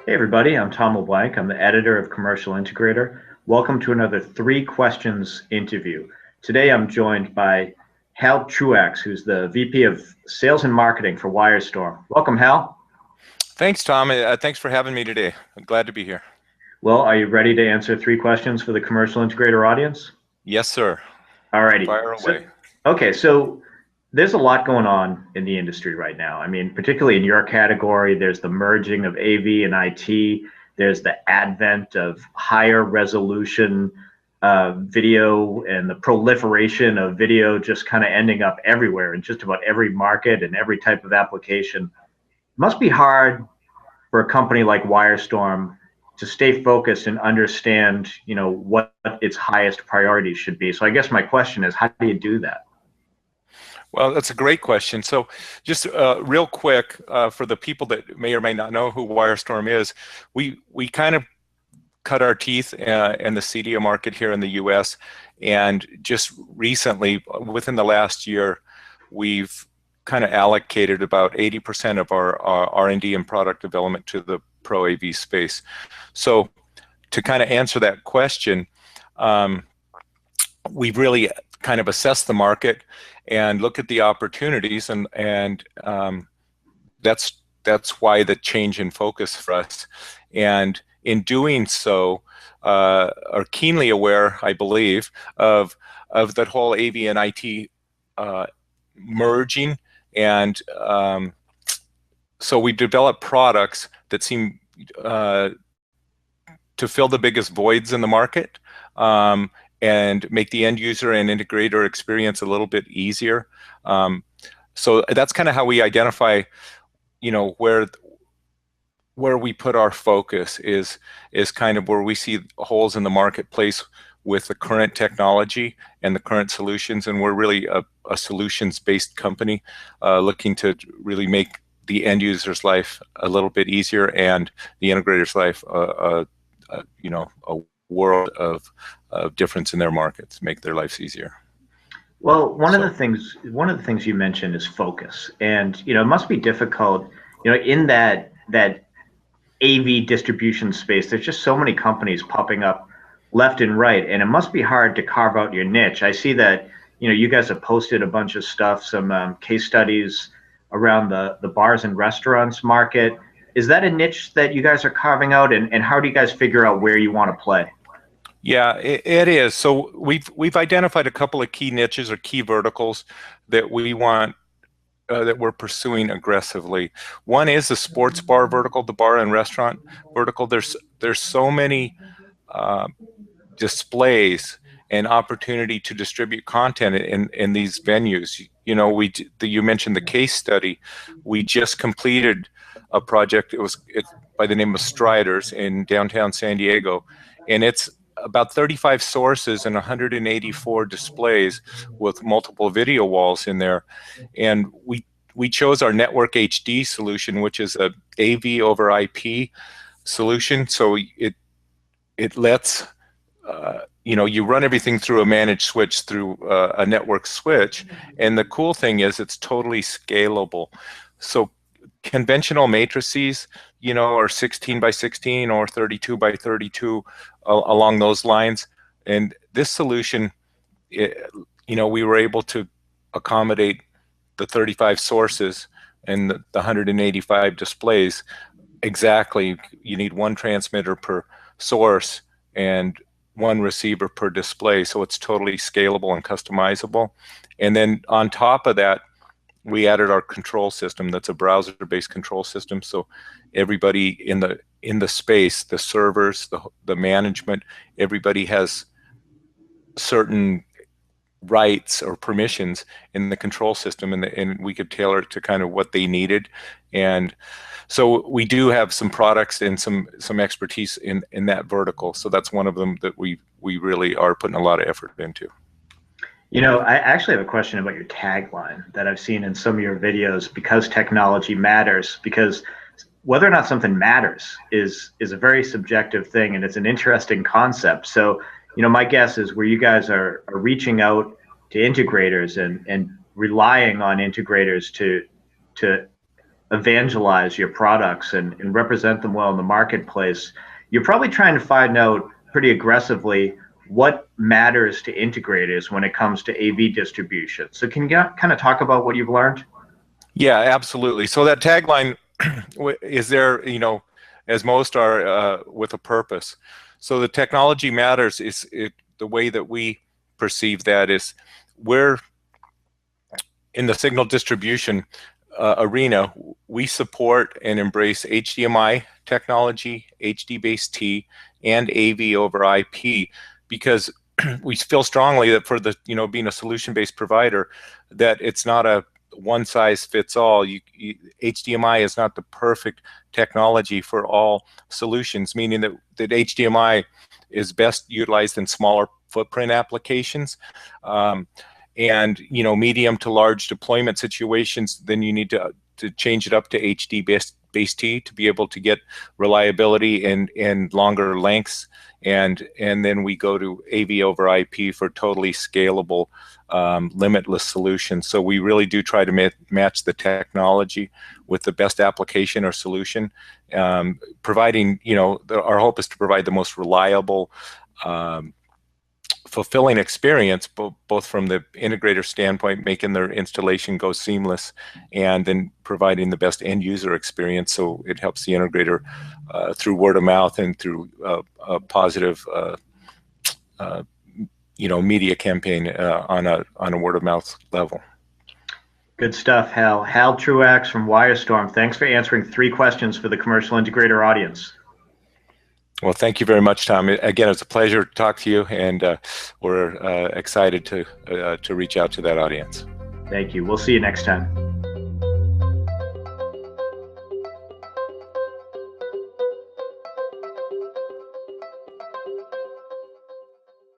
Hey everybody, I'm Tom LeBlanc. I'm the editor of Commercial Integrator. Welcome to another Three Questions interview. Today I'm joined by Hal Truax, who's the VP of Sales and Marketing for Wyrestorm. Welcome, Hal. Thanks, Tom. Thanks for having me today. I'm glad to be here. Well, are you ready to answer three questions for the Commercial Integrator audience? Yes, sir. Alrighty. Fire away. So there's a lot going on in the industry right now. I mean, particularly in your category, there's the merging of AV and IT. There's the advent of higher resolution video and the proliferation of video just kind of ending up everywhere in just about every market and every type of application. It must be hard for a company like Wyrestorm to stay focused and understand, what its highest priorities should be. So I guess my question is, how do you do that? Well, that's a great question. So just real quick, for the people that may or may not know who Wyrestorm is, we kind of cut our teeth in the CDO market here in the US. And just recently, within the last year, we've kind of allocated about 80% of our R&D and product development to the Pro AV space. So to kind of answer that question, we've really kind of assessed the market and look at the opportunities, and that's why the change in focus for us. And in doing so, are keenly aware, I believe, of that whole AV and IT merging, and so we develop products that seem to fill the biggest voids in the market, and make the end user and integrator experience a little bit easier. So that's kind of how we identify, where we put our focus is kind of where we see holes in the marketplace with the current technology and the current solutions, and we're really a solutions-based company looking to really make the end user's life a little bit easier and the integrator's life a world of difference in their markets, make their lives easier. Well, one of the things you mentioned is focus, and it must be difficult, in that AV distribution space. There's just so many companies popping up left and right, and it must be hard to carve out your niche. I see that you guys have posted a bunch of stuff, some case studies around the bars and restaurants market. Is that a niche that you guys are carving out, and how do you guys figure out where you want to play? Yeah, it is. So we've identified a couple of key niches or key verticals that we want that we're pursuing aggressively. One is the sports bar vertical, the bar and restaurant vertical. There's so many displays and opportunity to distribute content in these venues. You mentioned the case study. We just completed a project. It's by the name of Striders in downtown San Diego, and it's about 35 sources and 184 displays with multiple video walls in there. And we chose our Network HD solution, which is a AV over IP solution. So it lets you run everything through a managed switch through a network switch, and the cool thing is it's totally scalable. So conventional matrices, are 16 by 16 or 32 by 32 along those lines. And this solution, we were able to accommodate the 35 sources and the 185 displays exactly. You need one transmitter per source and one receiver per display, so it's totally scalable and customizable. And then on top of that, we added our control system. That's a browser-based control system. So everybody in the space, the servers, the management, everybody has certain rights or permissions in the control system, and we could tailor it to kind of what they needed. And so we do have some products and some expertise in that vertical. So that's one of them that we really are putting a lot of effort into. I actually have a question about your tagline that I've seen in some of your videos, because technology matters. Because whether or not something matters is a very subjective thing, and it's an interesting concept. So, my guess is where you guys are reaching out to integrators and relying on integrators to evangelize your products and represent them well in the marketplace, you're probably trying to find out pretty aggressively what matters to integrators when it comes to AV distribution. So can you kind of talk about what you've learned? Yeah, absolutely. So that tagline is there, as most are, with a purpose. So the technology matters the way that we perceive that is we're in the signal distribution arena. We support and embrace HDMI technology, HD-based-T, and AV over IP, because we feel strongly that for the, being a solution-based provider, that it's not a one-size-fits-all. HDMI is not the perfect technology for all solutions, meaning that HDMI is best utilized in smaller footprint applications. And medium to large deployment situations, then you need to change it up to HD-based T to be able to get reliability and longer lengths, and then we go to AV over IP for totally scalable, limitless solutions. So we really do try to match the technology with the best application or solution, providing, our hope is to provide the most reliable, fulfilling experience, both from the integrator standpoint, making their installation go seamless, and then providing the best end user experience. So it helps the integrator through word of mouth and through a positive, media campaign on a word of mouth level. Good stuff, Hal. Hal Truax from Wyrestorm. Thanks for answering 3 questions for the commercial integrator audience. Well, thank you very much, Tom. Again, it's a pleasure to talk to you, and we're excited to reach out to that audience. Thank you. We'll see you next time.